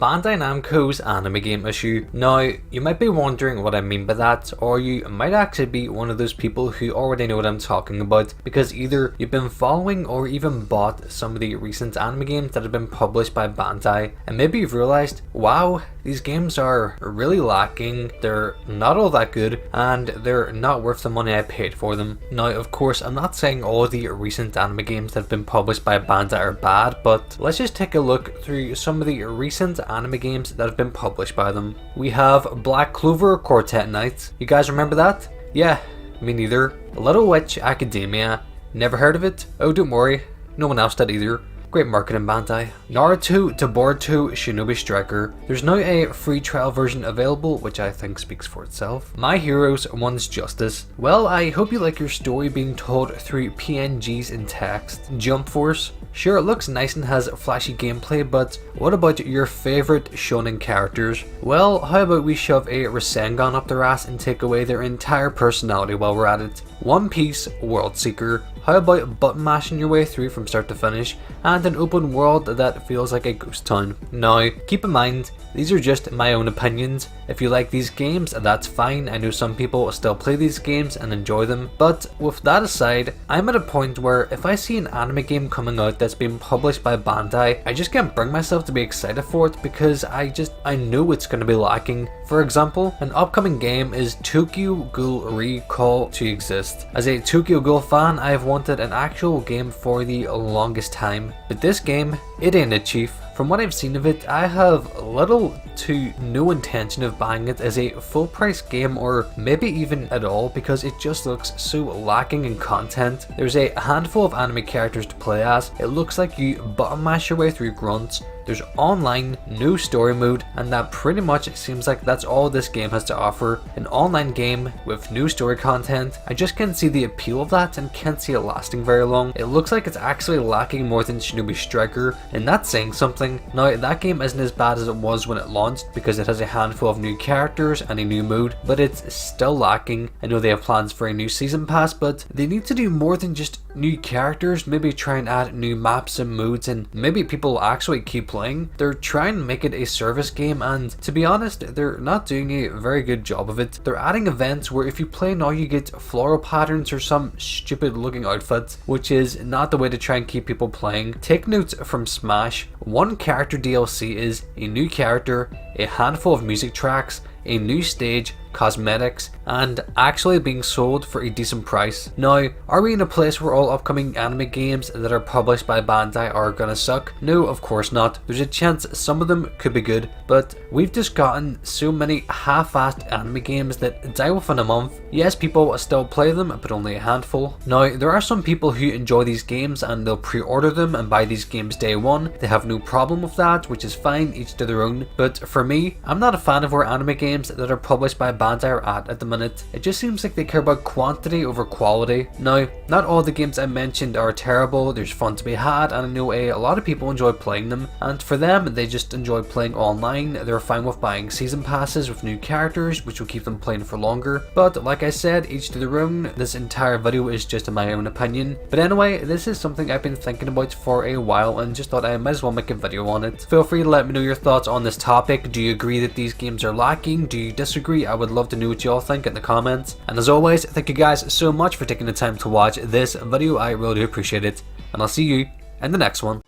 Bandai Namco's anime game issue. Now, you might be wondering what I mean by that, or you might actually be one of those people who already know what I'm talking about, because either you've been following or even bought some of the recent anime games that have been published by Bandai, and maybe you've realized, wow, these games are really lacking, they're not all that good, and they're not worth the money I paid for them. Now, of course, I'm not saying all the recent anime games that have been published by Bandai are bad, but let's just take a look through some of the recent anime games that have been published by them. We have Black Clover Quartet Knights. You guys remember that? Yeah, me neither. Little Witch Academia. Never heard of it? Oh, don't worry, no one else did either. Great marketing, Bandai. Naruto to Boruto Shinobi Striker. There's now a free trial version available, which I think speaks for itself. My Heroes One's Justice. Well, I hope you like your story being told through PNGs in text. Jump Force. Sure, it looks nice and has flashy gameplay, but what about your favorite shonen characters? Well, how about we shove a Rasengan up their ass and take away their entire personality while we're at it? One Piece World Seeker. How about button mashing your way through from start to finish, and an open world that feels like a ghost town? Now, keep in mind, these are just my own opinions. If you like these games, that's fine. I know some people still play these games and enjoy them, but with that aside, I'm at a point where if I see an anime game coming out that's being published by Bandai, I just can't bring myself to be excited for it because I know it's going to be lacking. For example, an upcoming game is Tokyo Ghoul Recall to Exist. As a Tokyo Ghoul fan, I have wanted an actual game for the longest time, but this game, it ain't it, chief. From what I've seen of it, I have little to no intention of buying it as a full price game, or maybe even at all, because it just looks so lacking in content. There's a handful of anime characters to play as, it looks like you button mash your way through grunts, there's online, no story mode, and that pretty much seems like that's all this game has to offer. An online game with no story content. I just can't see the appeal of that and can't see it lasting very long. It looks like it's actually lacking more than Shinobi Striker, and that's saying something. Now, that game isn't as bad as it was when it launched because it has a handful of new characters and a new mode, but it's still lacking. I know they have plans for a new season pass, but they need to do more than just new characters. Maybe try and add new maps and modes, and maybe people will actually keep playing. They're trying to make it a service game, and to be honest, they're not doing a very good job of it. They're adding events where if you play now you get floral patterns or some stupid looking outfit, which is not the way to try and keep people playing. Take notes from Smash. One character DLC is a new character, a handful of music tracks, a new stage, cosmetics, and actually being sold for a decent price. Now, are we in a place where all upcoming anime games that are published by Bandai are gonna suck? No, of course not. There's a chance some of them could be good, but we've just gotten so many half-assed anime games that die within a month. Yes, people still play them, but only a handful. Now, there are some people who enjoy these games and they'll pre-order them and buy these games day one. They have no problem with that, which is fine, each to their own. But for me, I'm not a fan of where anime games that are published by Bandai are at the minute. It just seems like they care about quantity over quality. Now, not all the games I mentioned are terrible, there's fun to be had, and I know a lot of people enjoy playing them, and for them, they just enjoy playing online. They're fine with buying season passes with new characters, which will keep them playing for longer. But like I said, each to their own. This entire video is just in my own opinion. But anyway, this is something I've been thinking about for a while and just thought I might as well make a video on it. Feel free to let me know your thoughts on this topic. Do you agree that these games are lacking? Do you disagree? I would love to know what you all think in the comments. And as always, thank you guys so much for taking the time to watch this video. I really do appreciate it, and I'll see you in the next one.